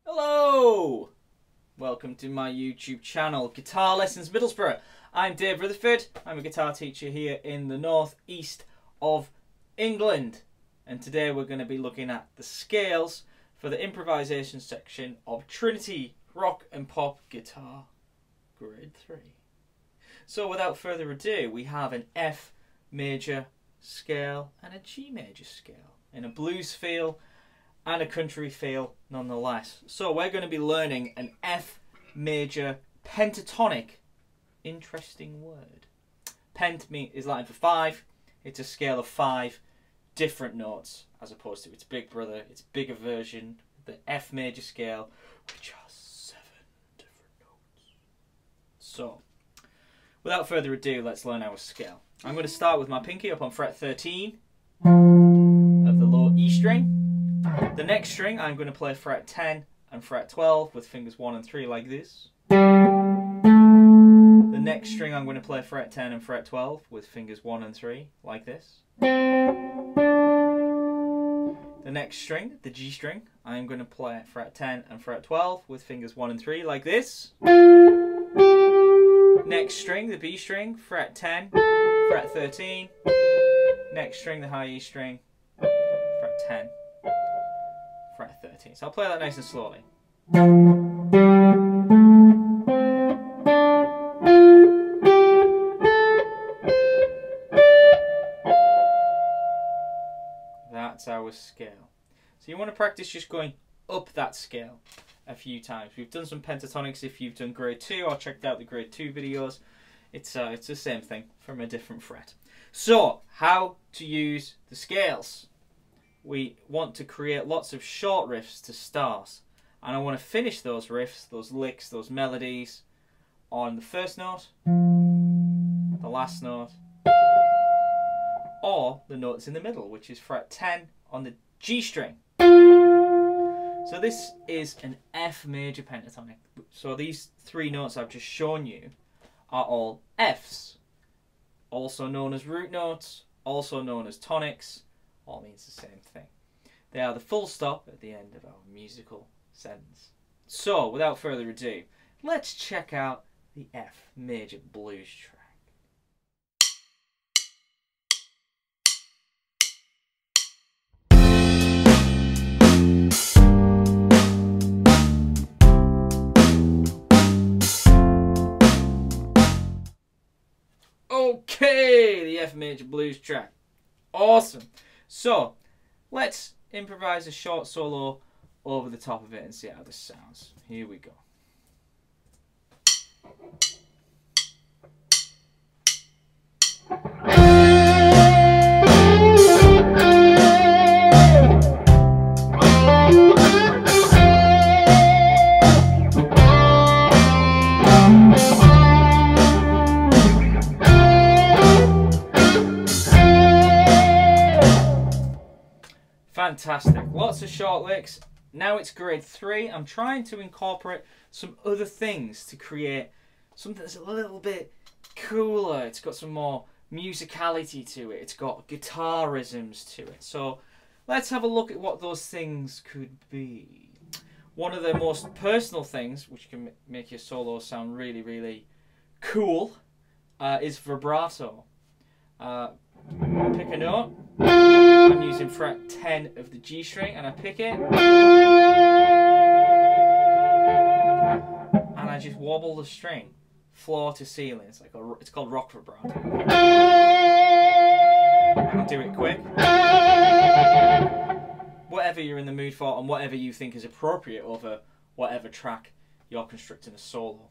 Hello! Welcome to my YouTube channel, Guitar Lessons Middlesbrough. I'm Dave Rutherford. I'm a guitar teacher here in the northeast of England. And today we're going to be looking at the scales for the improvisation section of Trinity Rock and Pop Guitar Grade 3. So without further ado, we have an F major scale and a G major scale in a blues feel and a country feel nonetheless. So we're going to be learning an F major pentatonic. Interesting word. Pent is Latin for 5. It's a scale of 5 different notes as opposed to its big brother, its bigger version, the F major scale, which has 7 different notes. So without further ado, let's learn our scale. I'm going to start with my pinky up on fret 13 of the low E string. The next string I'm going to play fret 10 and fret 12 with fingers 1 and 3 like this. The next string I'm going to play fret 10 and fret 12 with fingers 1 and 3 like this. The next string, the G string, I'm going to play fret 10 and fret 12 with fingers 1 and 3 like this. Next string, the B string, fret 10, fret 13. Next string, the high E string, fret 10, fret 13. So I'll play that nice and slowly. That's our scale. So you want to practice just going up that scale a few times. We've done some pentatonics if you've done grade 2 or checked out the grade 2 videos. It's the same thing from a different fret. So how to use the scales. We want to create lots of short riffs to start, and I want to finish those riffs, those licks, those melodies on the first note, the last note, or the notes in the middle, which is fret 10 on the G string. So this is an F major pentatonic. So these 3 notes I've just shown you are all Fs, also known as root notes, also known as tonics, all means the same thing. They are the full stop at the end of our musical sentence. So without further ado, let's check out the F major blues track. Okay, the F major blues track. Awesome. So, let's improvise a short solo over the top of it and see how this sounds. Here we go. Fantastic. Lots of short licks. Now it's grade 3. I'm trying to incorporate some other things to create something that's a little bit cooler. It's got some more musicality to it. It's got guitarisms to it. So let's have a look at what those things could be. One of the most personal things, which can make your solo sound really, really cool, is vibrato. Pick a note. I'm using fret 10 of the G string, and I pick it, and I just wobble the string, floor to ceiling. It's called rock vibrato. I can do it quick. Whatever you're in the mood for, and whatever you think is appropriate over whatever track you're constructing a solo.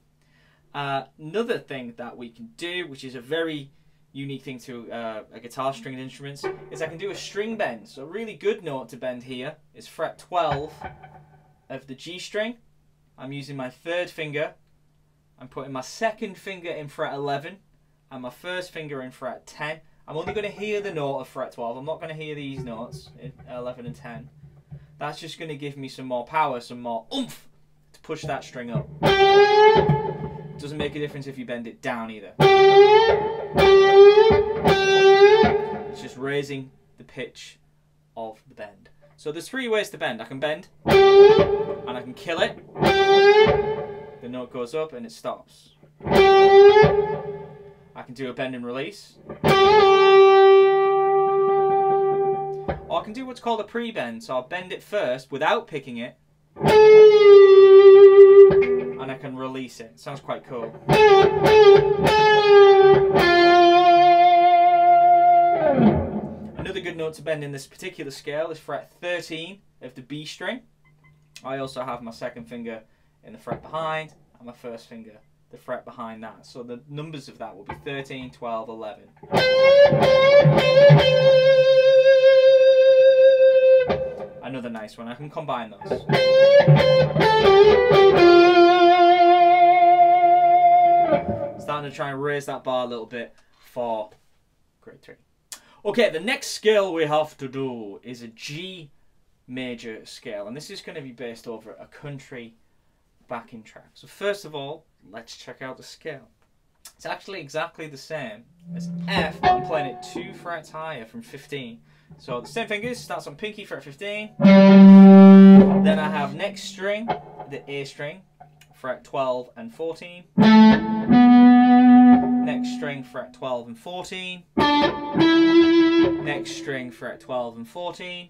Another thing that we can do, which is a very unique thing to a guitar stringed instruments, is I can do a string bend. So a really good note to bend here is fret 12 of the G string. I'm using my 3rd finger. I'm putting my 2nd finger in fret 11 and my 1st finger in fret 10. I'm only going to hear the note of fret 12. I'm not going to hear these notes, 11 and 10. That's just going to give me some more power, some more oomph to push that string up. It doesn't make a difference if you bend it down either. raising the pitch of the bend. So there's 3 ways to bend. I can bend, and I can kill it. The note goes up and it stops. I can do a bend and release. Or I can do what's called a pre-bend. So I'll bend it first without picking it. And I can release it. Sounds quite cool. Another good note to bend in this particular scale is fret 13 of the B string. I also have my second finger in the fret behind and my first finger the fret behind that. So the numbers of that will be 13, 12, 11. Another nice one. I can combine those. Starting to try and raise that bar a little bit for grade 3. Okay, the next scale we have to do is a G major scale, and this is going to be based over a country backing track. So first of all, let's check out the scale. It's actually exactly the same as F, but I'm playing it 2 frets higher from 15. So the same fingers, starts on pinky fret 15. Then I have next string, the A string, fret 12 and 14. Next string, fret 12 and 14. Next string, fret 12 and 14.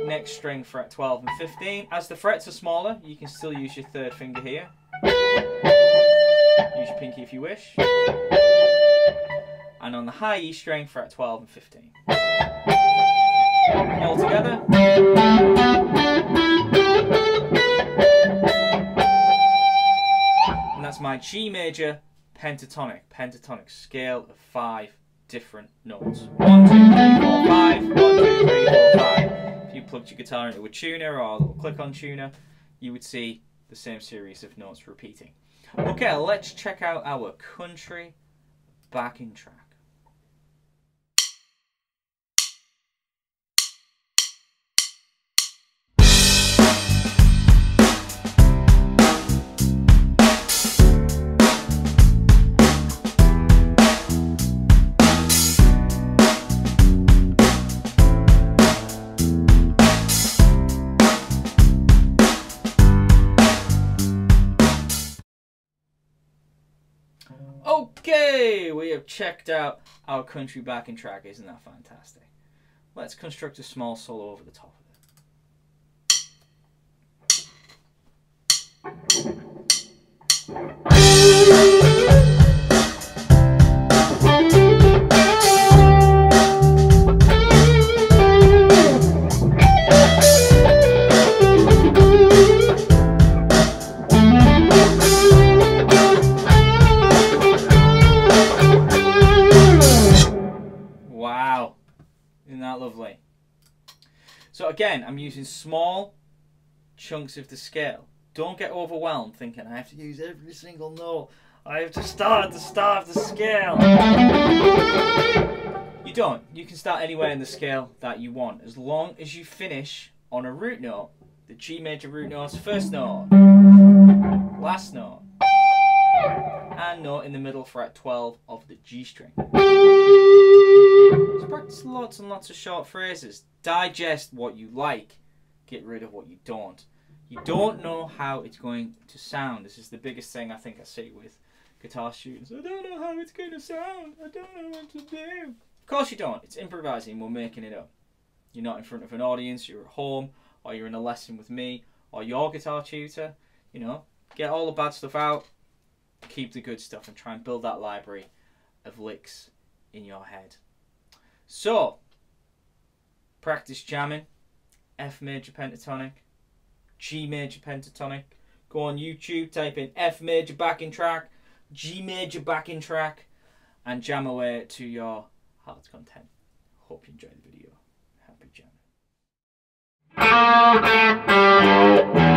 Next string, fret 12 and 15. As the frets are smaller, you can still use your third finger here. Use your pinky if you wish. And on the high E string, fret 12 and 15. All together. And that's my G major pentatonic scale of 5 different notes. 1, 2, 3, 4, 5. 1, 2, 3, 4, 5. If you plugged your guitar into a tuner or a little click-on tuner, you would see the same series of notes repeating. Okay, let's check out our country backing track. Okay, we have checked out our country backing track. Isn't that fantastic? Let's construct a small solo over the top of Wow, isn't that lovely? So again, I'm using small chunks of the scale. Don't get overwhelmed thinking I have to use every single note. I have to start at the start of the scale. You don't. You can start anywhere in the scale that you want, as long as you finish on a root note. The G major root note's first note, last note, and note in the middle, fret 12 of the G string. So practice lots and lots of short phrases. Digest what you like. Get rid of what you don't. You don't know how it's going to sound. This is the biggest thing I think I see with guitar students. I don't know how it's going to sound. I don't know what to do. Of course you don't. It's improvising. We're making it up. You're not in front of an audience. You're at home, or you're in a lesson with me, or your guitar tutor. You know, get all the bad stuff out. Keep the good stuff and try and build that library of licks in your head. So, practice jamming. F major pentatonic, G major pentatonic. Go on YouTube, type in F major backing track, G major backing track, and jam away to your heart's content. Hope you enjoyed the video. Happy jamming.